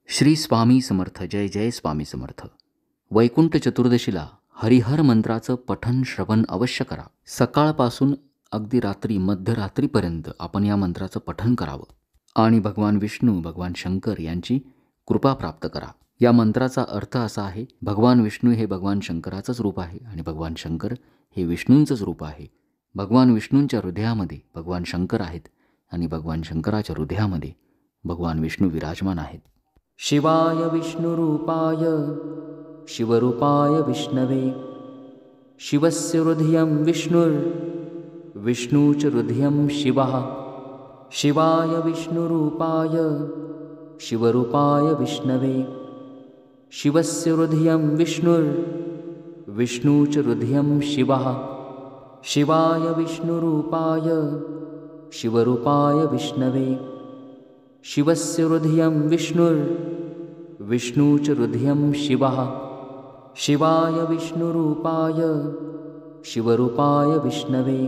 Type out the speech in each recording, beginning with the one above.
श्री स्वामी समर्थ. जय जय स्वामी समर्थ. वैकुंठ चतुर्दशीला हरिहर मंत्राचं पठण श्रवण अवश्य करा. सकाळपासून अगदी रात्री मध्यरात्रीपर्यंत आपण या मंत्राचं पठण करावं आणि भगवान विष्णू, भगवान शंकर यांची कृपा प्राप्त करा. या मंत्राचा अर्थ असा आहे, भगवान विष्णू हे भगवान शंकराचंच रूप आहे आणि भगवान शंकर हे विष्णूंचंच रूप आहे. भगवान विष्णूंच्या हृदयामध्ये भगवान शंकर आहेत आणि भगवान शंकराच्या हृदयामध्ये भगवान विष्णू विराजमान आहेत. शिवाय विष्णुरूपाय शिवरूपाय विष्णवे शिवस्य हृदयं विष्णुर्विष्णू च हृदयं शिवः. शिवाय विष्णुरूपाय शिवरूपाय विष्णवे शिवस्य हृदयं विष्णुर्विष्णू च हृदयं शिवः. शिवाय विष्णुरूपाय शिवरूपाय विष्णवे शिवस्य हृदयं विष्णुर्विष्णू च हृदयं शिवः. शिवाय विष्णुरूपाय शिवरूपाय विष्णवे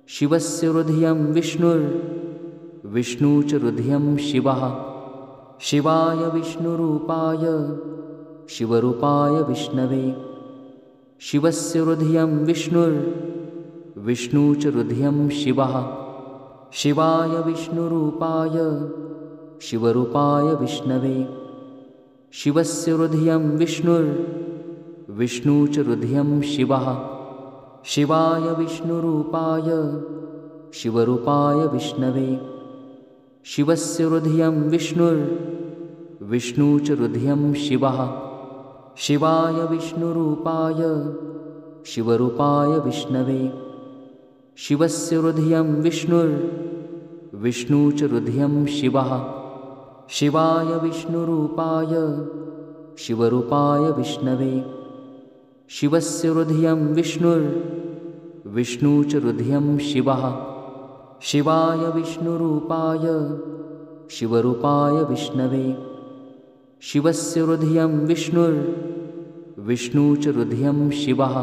शिवस्य हृदयं विष्णुर्विष्णू च हृदयं शिवः. शिवाय विष्णुरूपाय शिवरूपाय विष्णवे शिवस्य हृदयं विष्णुर्विष्णू च हृदयं शिवः. शिवाय विष्णुरूपाय शिवरूपाय विष्णवे शिवस्य हृदयं विष्णुर्विष्णू च हृदयं शिवः. शिवाय विष्णुरूपाय शिवरूपाय विष्णवे शिवस्य हृदयं विष्णुर्विष्णू च हृदयं शिवः. शिवाय विष्णुरूपाय शिवरूपाय विष्णवे शिवस्य हृदयं विष्णुर्विष्णू च हृदयं शिवः. शिवाय विष्णुरूपाय शिवरूपाय विष्णवे शिवस्य हृदयं विष्णुर्विष्णू च हृदयं शिवः. शिवाय विष्णुरूपाय शिवरूपाय विष्णवे शिवस्य हृदयं विष्णुर्विष्णू च हृदयं शिवः.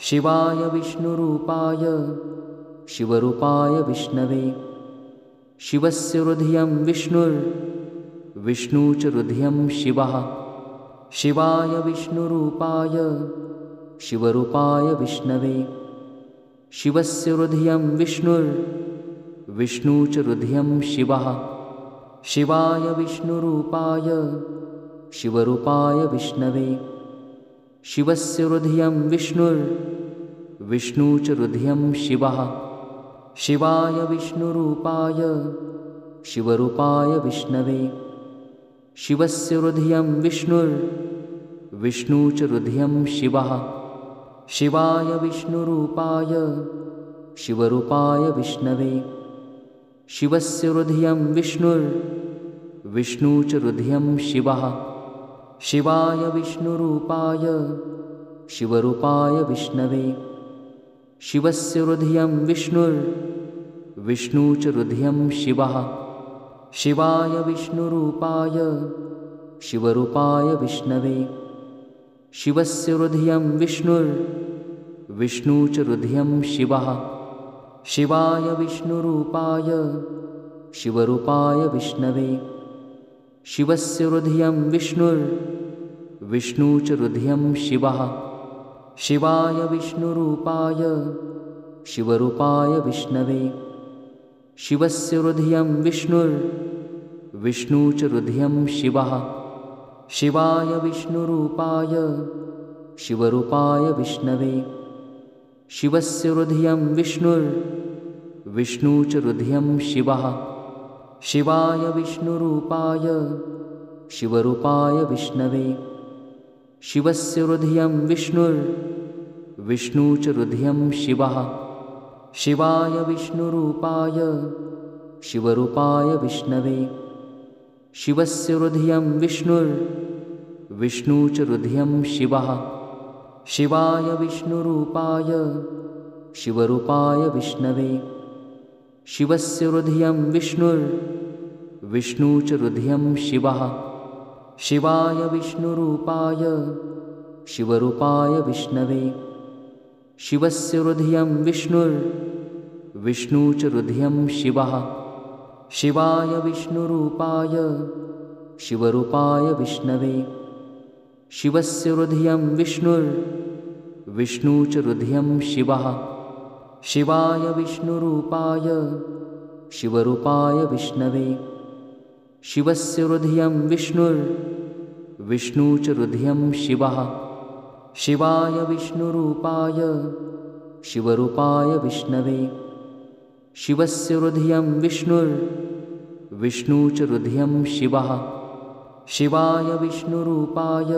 शिवाय विष्णुरूपाय शिवरूपाय विष्णवे शिवस्य हृदयं विष्णुर्विष्णू च हृदयं शिवः. शिवाय विष्णुरूपाय शिवरूपाय विष्णवे शिवस्य हृदयं विष्णुर्विष्णू च हृदयं शिवः. शिवाय विष्णुरूपाय शिवरूपाय विष्णवे शिवस्य हृदयं विष्णुर्विष्णू च हृदयं शिवः. शिवाय विष्णुरूपाय शिवरूपाय विष्णवे शिवस्य हृदयं विष्णुर्विष्णू च हृदयं शिवः. शिवाय विष्णुरूपाय शिवरूपाय विष्णवे शिवस्य हृदयं विष्णुर्विष्णू च हृदयं शिवः. शिवाय विष्णुरूपाय शिवरूपाय विष्णवे शिवस्य हृदयं विष्णुर्विष्णू च हृदयं शिवः. शिवाय विष्णुरूपाय शिवरूपाय विष्णवे शिवस्य हृदयं विष्णुर्विष्णू च हृदयं शिवः. शिवाय विष्णुरूपाय शिवरूपाय विष्णवे शिवस्य हृदयं विष्णुर्विष्णू च हृदयं शिवः. शिवाय विष्णुरूपाय शिवरूपाय विष्णवे शिवस्य हृदयं विष्णुर्विष्णू च हृदयं शिवः. शिवाय विष्णुरूपाय शिवरूपाय विष्णवे शिवस्य हृदयं विष्णुर्विष्णू च हृदयं शिवः. शिवाय विष्णुरूपाय शिवरूपाय विष्णवे शिवस्य हृदयं विष्णुर्विष्णू च हृदयं शिवः. शिवाय विष्णुरूपाय शिवरूपाय विष्णवे शिवस्य हृदयं विष्णुर्विष्णू च हृदयं शिवः. शिवाय विष्णुरूपाय शिवरूपाय विष्णवे शिवस्य हृदयं विष्णुर्विष्णू च हृदयं शिवः. शिवाय विष्णुरूपाय शिवरूपाय विष्णवे शिवस्य हृदयं विष्णुर्विष्णू च हृदयं शिवः. शिवाय विष्णुरूपाय शिवरूपाय विष्णवे। शिवस्य हृदयं विष्णु च हृदयं शिवः। शिवाय विष्णुरूपाय शिवरूपाय विष्णवे। शिवस्य हृदयं विष्णु च हृदयं शिवः। शिवाय विष्णुरूपाय शिवरूपाय विष्णवे। शिवस्य हृदयं विष्णु च हृदयं शिवः। शिवाय विष्णुरूपाय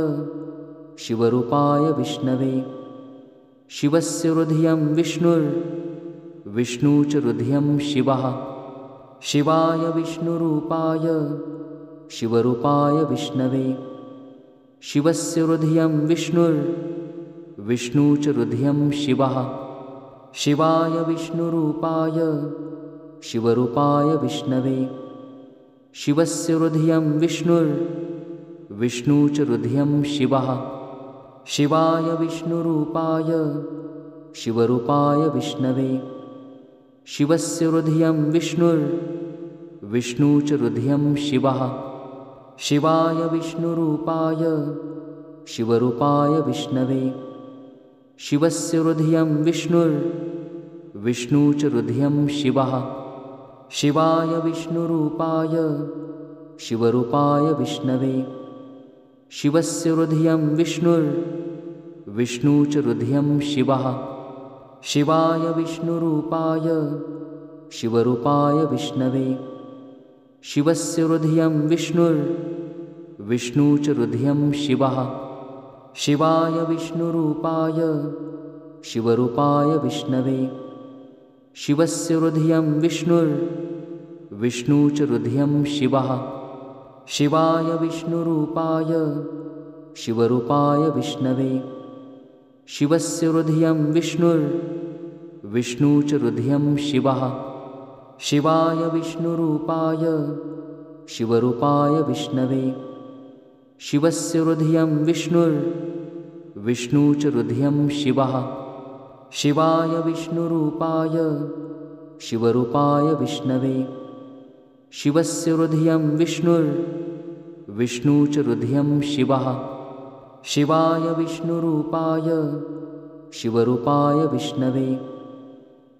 शिवरूपाय विष्णवे। शिवस्य हृदयं विष्णु च हृदयं शिवः। शिवाय विष्णुरूपाय शिवरूपाय विष्णवे। शिवस्य हृदयं विष्णु च हृदयं शिवः। शिवाय विष्णुरूपाय शिवरूपाय विष्णवे। शिवस्य हृदयं विष्णु च हृदयं शिवः। शिवाय विष्णुरूपाय शिवरूपाय विष्णवे। शिवस्य हृदयं विष्णु च हृदयं शिवः। शिवाय विष्णुरूपाय शिवरूपाय विष्णवे। शिवस्य हृदयं विष्णु च हृदयं शिवः। शिवाय विष्णुरूपाय शिवरूपाय विष्णवे। शिवस्य हृदयं विष्णु च हृदयं शिवः। शिवाय विष्णुरूपाय शिवरूपाय विष्णवे। शिवस्य हृदयं विष्णु च हृदयं शिवः। शिवाय विष्णुरूपाय शिवरूपाय विष्णवे। शिवस्य हृदयं विष्णु च हृदयं शिवः। शिवाय विष्णुरूपाय शिवरूपाय विष्णवे। शिवस्य हृदयं विष्णु च हृदयं शिवः। शिवाय विष्णुरूपाय शिवरूपाय विष्णवे। शिवस्य हृदयं विष्णु च हृदयं शिवः। शिवाय विष्णुरूपाय शिवरूपाय विष्णवे। शिवस्य हृदयं विष्णु च हृदयं शिवः। शिवाय विष्णुरूपाय शिवरूपाय विष्णवे।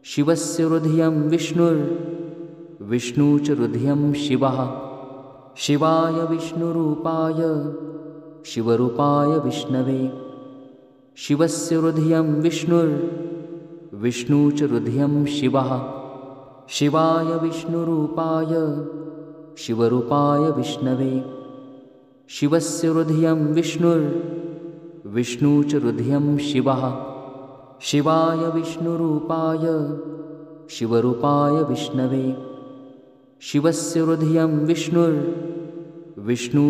शिवस्य हृदयं विष्णु च हृदयं शिवः। शिवाय विष्णुरूपाय शिवरूपाय विष्णवे। शिवस्य हृदयं विष्णु च हृदयं शिवः। शिवाय विष्णुरूपाय शिवरूपाय विष्णवे। शिवस्य हृदयं विष्णु च हृदयं शिवः। शिवाय विष्णुरूपाय शिवरूपाय विष्णवे। शिवस्य हृदयं विष्णु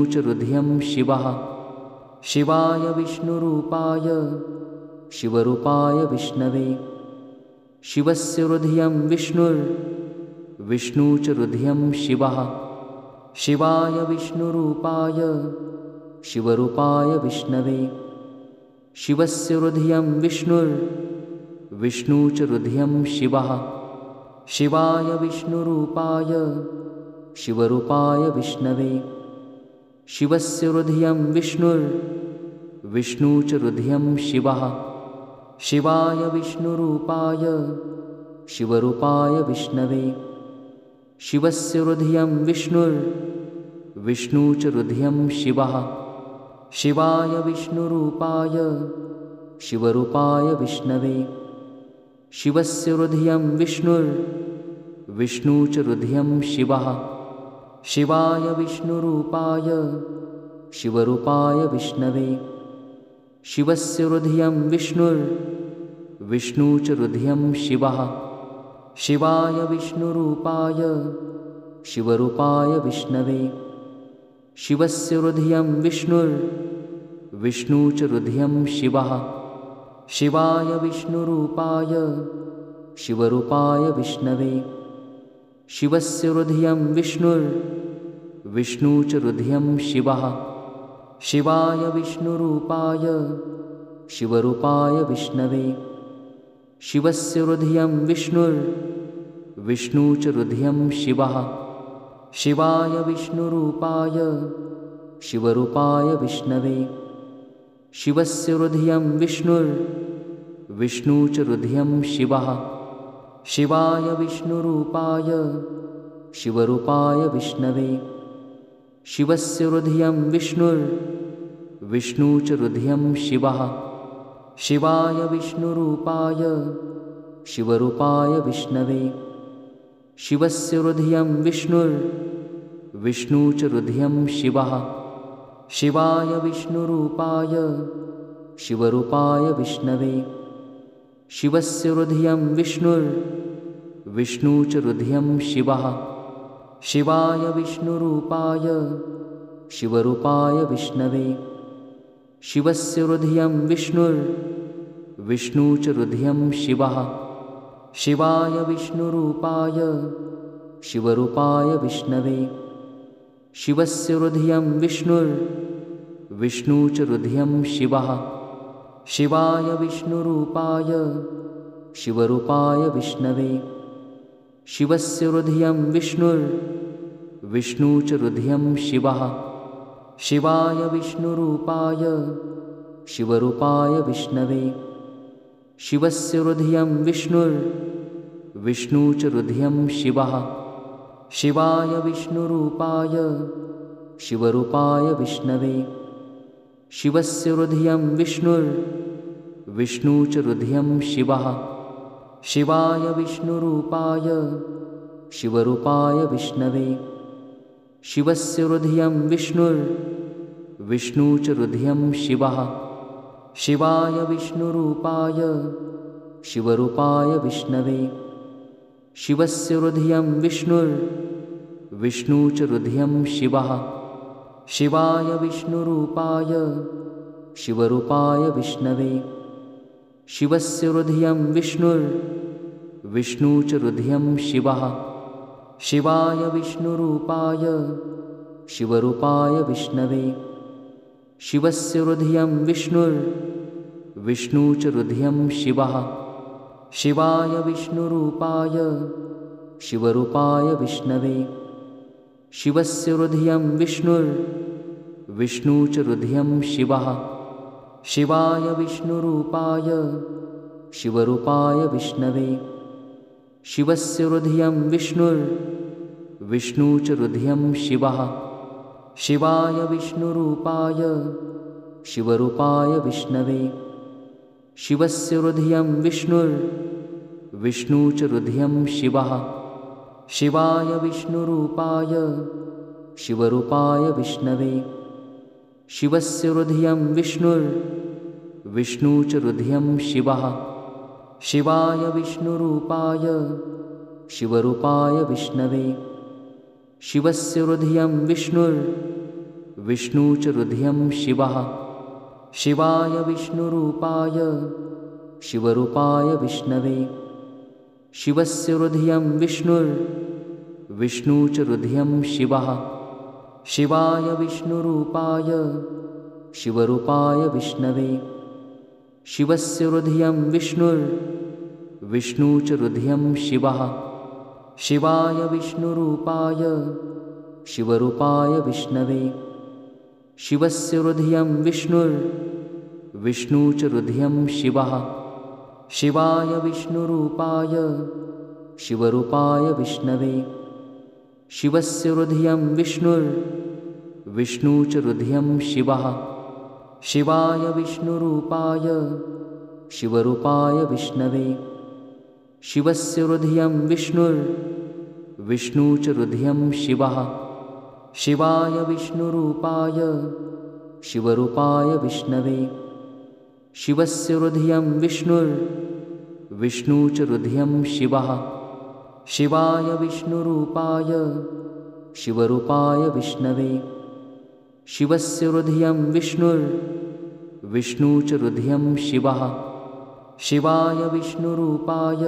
च हृदयं शिवः। शिवाय विष्णुरूपाय शिवरूपाय विष्णवे। शिवस्य हृदयं विष्णु च हृदयं शिवः। शिवाय विष्णुरूपाय शिवरूपाय विष्णवे। शिवस्य हृदयं विष्णु च हृदयं शिवः। शिवाय विष्णुरूपाय शिवरूपाय विष्णवे। शिवस्य हृदयं विष्णु च हृदयं शिवः। शिवाय विष्णुरूपाय शिवरूपाय विष्णवे। शिवस्य हृदयं विष्णु च हृदयं शिवः। शिवाय विष्णुरूपाय शिवरूपाय विष्णवे। शिवस्य हृदयं विष्णु च हृदयं शिवः। शिवाय विष्णुरूपाय शिवरूपाय विष्णवे। शिवस्य हृदयं विष्णु च हृदयं शिवः। शिवाय विष्णुरूपाय शिवरूपाय विष्णवे। शिवस्य हृदयं विष्णु च हृदयं शिवः। शिवाय विष्णुरूपाय शिवरूपाय विष्णवे। शिवस्य हृदयं विष्णु च हृदयं शिवः। शिवाय विष्णुरूपाय शिवरूपाय विष्णवे। शिवस्य हृदयं विष्णु च हृदयं शिवः। शिवाय विष्णुरूपाय शिवरूपाय विष्णवे। शिवस्य हृदयं विष्णु च हृदयं शिवः। शिवाय विष्णुरूपाय शिवरूपाय विष्णवे। शिवस्य हृदयं विष्णु च हृदयं शिवः। शिवाय विष्णुरूपाय शिवरूपाय विष्णवे। शिवस्य हृदयं विष्णु च हृदयं शिवः। शिवाय विष्णुरूपाय शिवरूपाय विष्णवे। शिवस्य हृदयं विष्णु च हृदयं शिवः। शिवाय विष्णुरूपाय शिवरूपाय विष्णवे। शिवस्य हृदयं विष्णु च हृदयं शिवः। शिवाय विष्णुरूपाय शिवरूपाय विष्णवे। शिवस्य हृदयं विष्णु च हृदयं शिवः। शिवाय विष्णुरूपाय शिवरूपाय विष्णवे। शिवस्य हृदयं विष्णु च हृदयं शिवः। शिवाय विष्णुरूपाय शिवरूपाय विष्णवे। शिवस्य हृदयं विष्णु च हृदयं शिवः। शिवाय विष्णुरूपाय शिवरूपाय विष्णवे। शिवस्य हृदयं विष्णु च हृदयं शिवः। शिवाय विष्णुरूपाय शिवरूपाय विष्णवे। शिवस्य हृदयं विष्णु च हृदयं शिवः। शिवाय विष्णुरूपाय शिवरूपाय विष्णवे। शिवस्य हृदयं विष्णु च हृदयं शिवः। शिवाय विष्णुरूपाय शिवरूपाय विष्णवे। शिवस्य हृदयं विष्णु च हृदयं शिवः। शिवाय विष्णुरूपाय शिवरूपाय विष्णवे। शिवस्य हृदयं विष्णु च हृदयं शिवः। शिवाय विष्णुरूपाय शिवरूपाय विष्णवे। शिवस्य हृदयं विष्णु च हृदयं शिवः। शिवाय विष्णुरूपाय शिवरूपाय विष्णवे। शिवस्य हृदयं विष्णु च हृदयं शिवः। शिवाय विष्णुरूपाय शिवरूपाय विष्णवे। शिवस्य हृदयं विष्णु च हृदयं शिवः। शिवाय विष्णुरूपाय शिवरूपाय विष्णवे। शिवस्य हृदयं विष्णु च हृदयं शिवः। शिवाय विष्णुरूपाय शिवरूपाय विष्णवे। शिवस्य हृदयं विष्णु च हृदयं शिवः। शिवाय विष्णुरूपाय शिवरूपाय विष्णवे। शिवस्य हृदयं विष्णु च हृदयं शिवः। शिवाय विष्णुरूपाय शिवरूपाय विष्णवे। शिवस्य हृदयं विष्णु च हृदयं शिवः। शिवाय विष्णुरूपाय शिवरूपाय विष्णवे। शिवस्य हृदयं विष्णु च हृदयं शिवः। शिवाय विष्णुरूपाय शिवरूपाय विष्णवे। शिवस्य हृदयं विष्णु च हृदयं शिवः। शिवाय विष्णुरूपाय शिवरूपाय विष्णवे। शिवस्य हृदयं विष्णु च हृदयं शिवः। शिवाय विष्णुरूपाय शिवरूपाय विष्णवे। शिवस्य हृदयं विष्णु च हृदयं शिवः। शिवाय विष्णुरूपाय शिवरूपाय विष्णवे। शिवस्य हृदयं विष्णु च हृदयं शिवः। शिवाय विष्णुरूपाय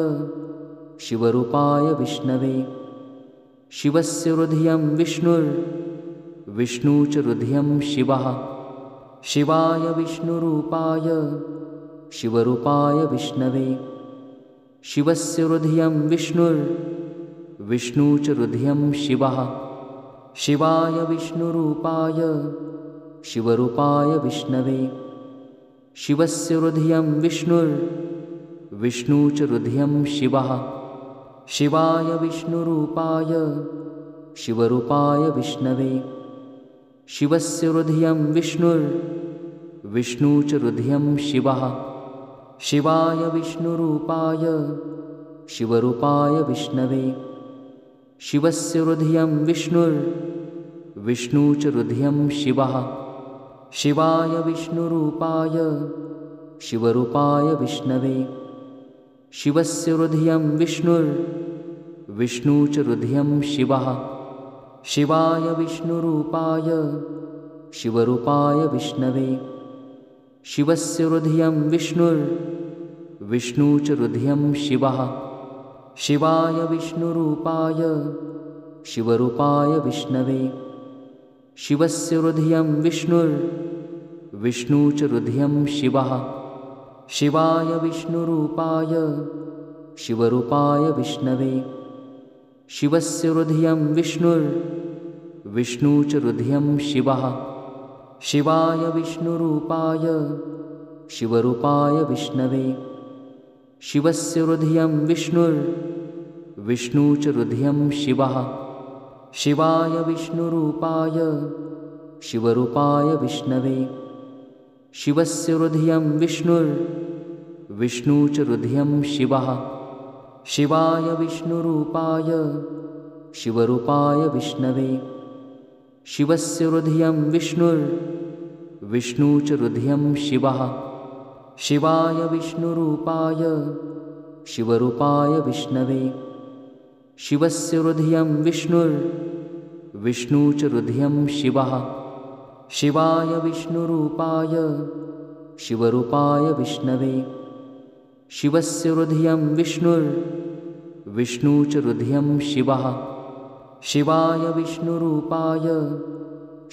शिवरूपाय विष्णवे। शिवस्य हृदयं विष्णु च हृदयं शिवः। शिवाय विष्णुरूपाय शिवरूपाय विष्णवे। शिवस्य हृदयं विष्णु च हृदयं शिवः। शिवाय विष्णुरूपाय शिवरूपाय विष्णवे। शिवस्य हृदयं विष्णु च हृदयं शिवः। शिवाय विष्णुरूपाय शिवरूपाय विष्णवे। शिवस्य हृदयं विष्णु च हृदयं शिवः। शिवाय विष्णुरूपाय शिवरूपाय विष्णवे। शिवस्य हृदयं विष्णु च हृदयं शिवः। शिवाय विष्णुरूपाय शिवरूपाय विष्णवे। शिवस्य हृदयं विष्णु च हृदयं शिवः। शिवाय विष्णुरूपाय शिवरूपाय विष्णवे। शिवस्य हृदयं विष्णु च हृदयं शिवः। शिवाय विष्णुरूपाय शिवरूपाय विष्णवे। शिवस्य हृदयं विष्णु च हृदयं शिवः। शिवाय विष्णुरूपाय शिवरूपाय विष्णवे। शिवस्य हृदयं विष्णु च हृदयं शिवः। शिवाय विष्णुरूपाय शिवरूपाय विष्णवे। शिवस्य हृदयं विष्णु च हृदयं शिवः। शिवाय विष्णुरूपाय शिवरूपाय विष्णवे। शिवस्य हृदयं विष्णु च हृदयं शिवः। शिवाय विष्णुरूपाय शिवरूपाय विष्णवे। शिवस्य हृदयं विष्णु च हृदयं शिवः। शिवाय विष्णुरूपाय शिवरूपाय विष्णवे। शिवस्य हृदयं विष्णु च हृदयं शिवः। शिवाय विष्णुरूपाय शिवरूपाय विष्णवे। शिवस्य हृदयं विष्णु च हृदयं शिवः। शिवाय विष्णुरूपाय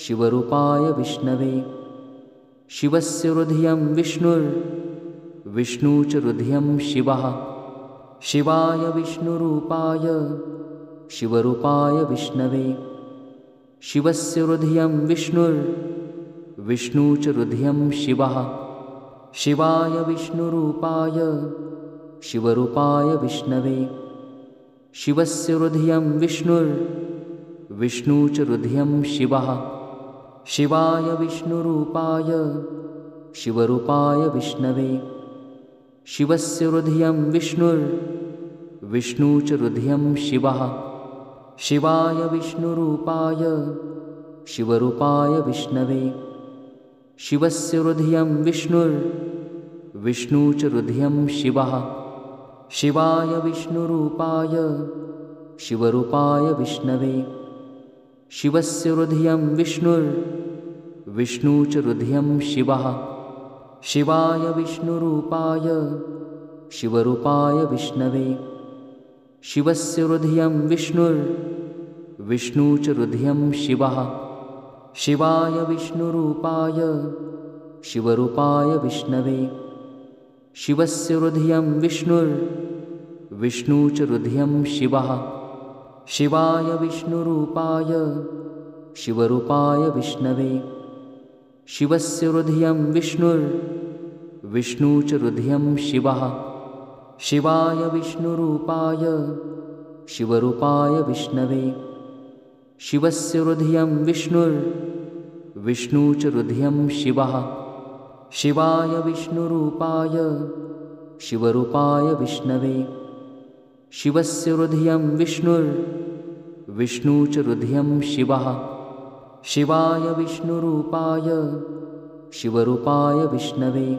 शिवरूपाय विष्णवे। शिवस्य हृदयं विष्णु च हृदयं शिवः। शिवाय विष्णुरूपाय शिवरूपाय विष्णवे। शिवस्य हृदयं विष्णु च हृदयं शिवः। शिवाय विष्णुरूपाय शिवरूपाय विष्णवे। शिवस्य हृदयं विष्णु च हृदयं शिवः। शिवाय विष्णुरूपाय शिवरूपाय विष्णवे। शिवस्य हृदयं विष्णु च हृदयं शिवः। शिवाय विष्णुरूपाय शिवरूपाय विष्णवे। शिवस्य हृदयं विष्णु च हृदयं शिवः। शिवाय विष्णुरूपाय शिवरूपाय विष्णवे। शिवस्य हृदयं विष्णु च हृदयं शिवः। शिवाय विष्णुरूपाय शिवरूपाय विष्णवे। शिवस्य हृदयं विष्णु च हृदयं शिवः। शिवाय विष्णुरूपाय शिवरूपाय विष्णवे। शिवस्य हृदयं विष्णु च हृदयं शिवः। शिवाय विष्णुरूपाय शिवरूपाय विष्णवे। शिवस्य हृदयं विष्णु च हृदयं शिवः। शिवाय विष्णुरूपाय शिवरूपाय विष्णवे। शिवस्य हृदयं विष्णु च हृदयं शिवः। शिवाय विष्णुरूपाय शिवरूपाय विष्णवे। शिवस्य हृदयं विष्णु च हृदयं शिवः। शिवाय विष्णुरूपाय शिवरूपाय विष्णवे।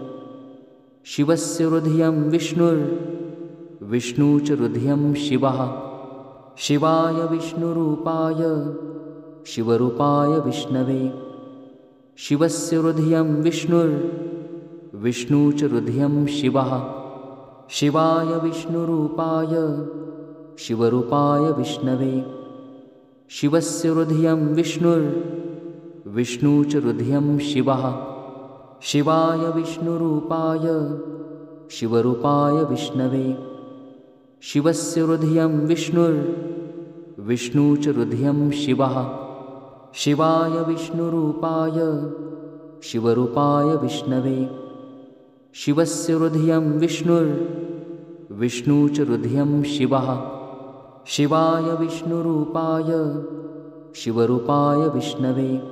शिवस्य हृदयं विष्णु च हृदयं शिवः। शिवाय विष्णुरूपाय शिवरूपाय विष्णवे। शिवस्य हृदयं विष्णु च हृदयं शिवः। शिवाय विष्णुरूपाय शिवरूपाय विष्णवे। शिवस्य हृदयं विष्णु च हृदयं शिवः। शिवाय विष्णुरूपाय शिवरूपाय विष्णवे। शिवस्य हृदयं विष्णु च हृदयं शिवः। शिवाय विष्णुरूपाय शिवरूपाय विष्णवे। शिवस्य हृदयं विष्णु च हृदयं शिवः। शिवाय विष्णुरूपाय शिवरूपाय विष्णवे